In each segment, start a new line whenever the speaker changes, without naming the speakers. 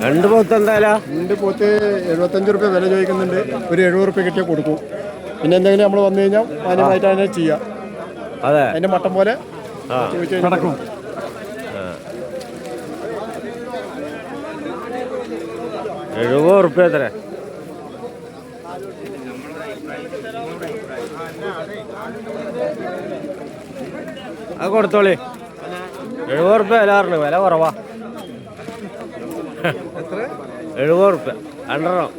രണ്ട് പോത്ത് എന്തായാലും
രണ്ട് പോത്ത് 75 റുപ്യ വില ചോദിക്കുന്നുണ്ട്. ഒരു 70 റുപ്യ കിട്ടിയാൽ കൊടുക്കും. പിന്നെ എന്തെങ്കിലും നമ്മൾ വന്നു കഴിഞ്ഞാൽ മാന്യമായിട്ട് തന്നെ ചെയ്യാം.
അതെ,
അതിന്റെ മട്ടം പോലെ നടക്കും.
70 റുപ്യ എത്ര? അത് കൊടുത്തോളി. 70 റുപ്യ വില പറഞ്ഞു. വില കുറവാ. 70 റുപ്യ രണ്ടെണ്ണം.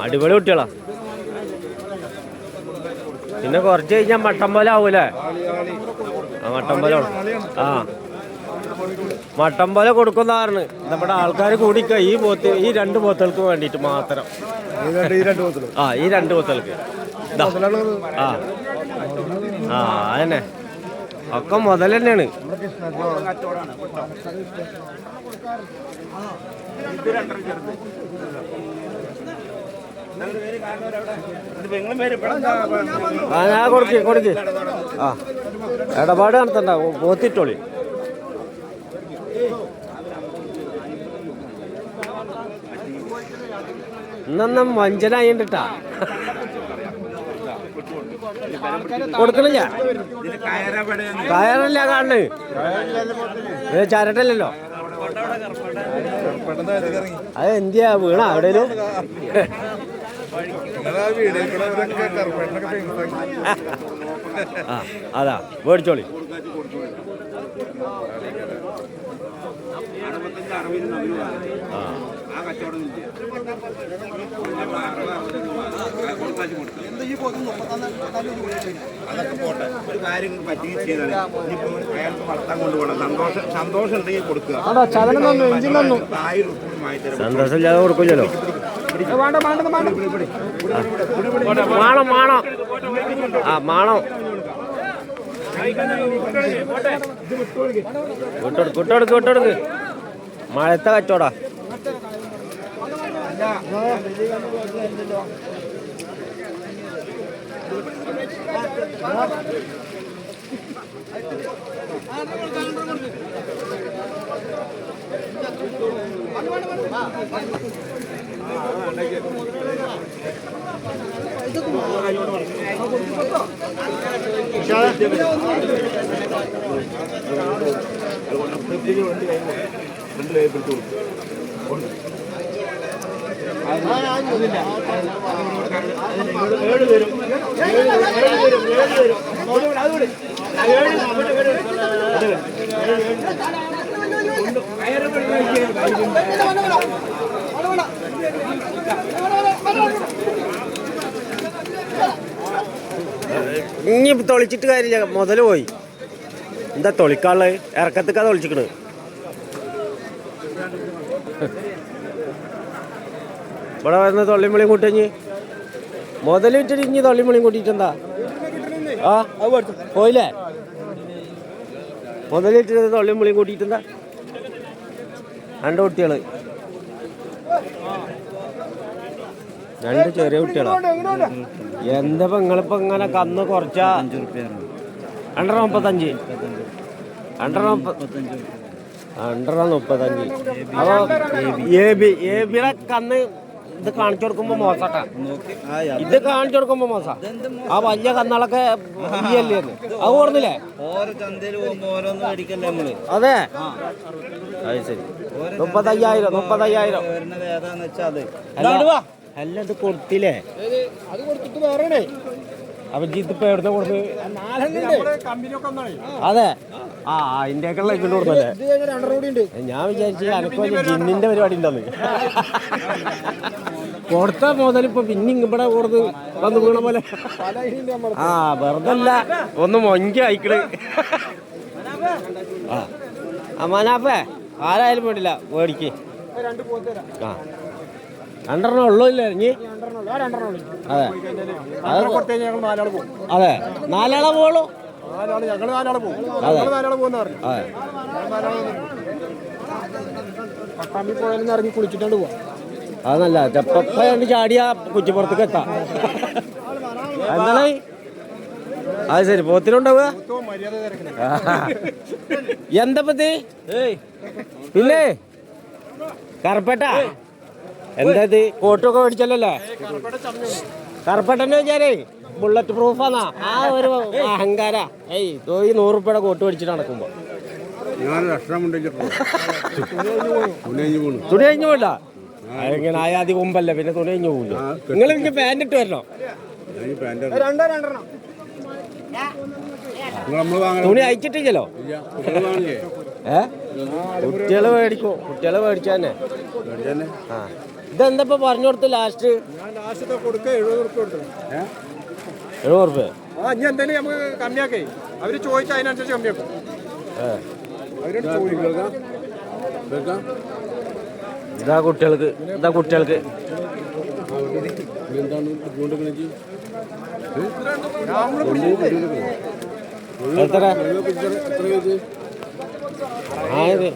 അടിപൊളി കുട്ടികളാ. പിന്നെ കുറച്ച് കഴിഞ്ഞാൽ മട്ടൻ പോലെ ആവൂലേ? മട്ടൻ പോലെ. മട്ടൻ പോലെ കൊടുക്കുന്നതാണ് നമ്മുടെ ആൾക്കാർ കൂടിക്ക. ഈ രണ്ട് പോത്തുകൾക്ക് വേണ്ടിയിട്ട് മാത്രം. ഈ രണ്ട് പോത്തുകൾക്ക് അതന്നെ ഒക്കെ മുതൽ തന്നെയാണ്. കൊടുക്ക് ഇടപാട് നടത്തണ്ട, പോത്തിട്ടോളി. ഇന്നൊന്നും വഞ്ചനായിട്ടാ കൊടുക്കണില്ല. കയറല്ല കാണണ്, ചരട്ടല്ലോ. അത് എന്തിയാ വീണ എവിടെയും? അതാ മേടിച്ചോളി.
അതൊക്കെ പോട്ടെ, ഒരു കാര്യം പറ്റുകയും ചെയ്താൽ അയാൾക്ക് വളർത്താൻ കൊണ്ടുപോകണം. സന്തോഷം ഉണ്ടെങ്കിൽ കൊടുക്കുക.
സന്തോഷമില്ലാതെ കൊടുക്കില്ലല്ലോ. മാണം മാണം മാണം വിട്ടെടുക്ക്. മഴത്തെ കച്ചോടാ. ഇനി തൊളിച്ചിട്ട് കാര്യമില്ല, മുതല് പോയി. എന്താ തൊളിക്കാള്? ഇറക്കത്തേക്കാ തൊളിച്ചിക്കണ്. ഇവിടെ വരുന്ന തൊള്ളിമുളിയും കൂട്ടിഞ്ഞ് മുതലിട്ടിട്ട് ഇനി തൊള്ളിമുളിയും കൂട്ടിയിട്ടെന്താ? പോയില്ലേ? മുതലിട്ടിട്ട് തൊള്ളിമുളിയും കൂട്ടിയിട്ടെന്താ? രണ്ട് കുട്ടികള്, രണ്ട് ചെറിയ കുട്ടികളാ. എന്താ നിങ്ങളിപ്പോ ഇങ്ങനെ കന്ന് കുറച്ചാ? 235 235. അപ്പൊ ഏബിയുടെ കന്ന് ഇത് കാണിച്ചു കൊടുക്കുമ്പോ മോശട്ടാ. ഇത് കാണിച്ചു കൊടുക്കുമ്പോ മോശ. ആ വലിയ കന്നുകളൊക്കെ അല്ലേ അത് ഓർന്നില്ലേ? അതെ, അത് ശരി. 35,000 അല്ല, ഇത് കൊടുത്തില്ലേ? അപ്പൊ ജിത്തിപ്പോ എവിടുന്ന കൊടുത്ത്? അതെ, അതിന്റെയൊക്കെയുള്ള ഇങ്ങോട്ട് കൊടുത്തല്ലേ? ഞാൻ വിചാരിച്ചു അനക്കോ ജിന്നിന്റെ പരിപാടി ഉണ്ടെന്ന്. കൊടുത്ത മുതലിപ്പോ പിന്നെ ഇവിടെ കൊടുത്ത് വന്ന് വീണ പോലെ. വെറുതല്ല, ഒന്ന് മൊഞ്ചി അയക്കണ്. മനാപ്പേ ആരായാലും വേണ്ടില്ല, മേടിക്ക്. 2 ഉള്ളൂ ഇല്ലേ? ഇനി അതെ, അതെ 4 ആളെ പോളൂ.
ഇറങ്ങി കുളിച്ചിട്ടാണ്ട് പോവാ.
അതല്ല, ചെപ്പ ചാടിയ കുറ്റിപ്പുറത്തേക്ക് എത്താം. എന്താണ് അത് ശരി പോത്തിനുണ്ടാവുക
മര്യാദ തിരക്കണം.
എന്താ പറ്റി പിന്നെ കറുപ്പട്ട എന്താ ഇത് കോട്ടൊക്കെ മേടിച്ചല്ലേ കറുപ്പട്ടന്ന് വെച്ചാലേ ബുള്ളറ്റ് പ്രൂഫാന്നാ ആ ഒരു അഹങ്കാര ഏയ് ഈ 100 രൂപയുടെ കോട്ട് മേടിച്ചിട്ട് നടക്കുമ്പോ തുണി കഴിഞ്ഞു പോയില്ല ഇങ്ങനെ ആയാതി കൊമ്പല്ല പിന്നെ തുണി കഴിഞ്ഞു പോകില്ല നിങ്ങൾ എനിക്ക് പാൻറ് ഇട്ട് വരണോ തുണി അയച്ചിട്ടില്ലല്ലോ കുട്ടികള് മേടിക്കും കുട്ടികള് മേടിച്ചു തന്നെ ആ ഇതെന്താ പറഞ്ഞു കൊടുത്ത് ലാസ്റ്റ്
കൊടുക്കുക 70 റുപ്യ കൊടുത്തു.
70 രൂപ
ഇനി എന്തായാലും നമുക്ക് കമ്മിയാക്കേ അവര് ചോദിച്ചാൽ അതിനനുസരിച്ച് കമ്മിയാക്കും. അവരോട് ചോദിക്കാം.
ഇതാ കുട്ടികൾക്ക് എത്ര ആയത്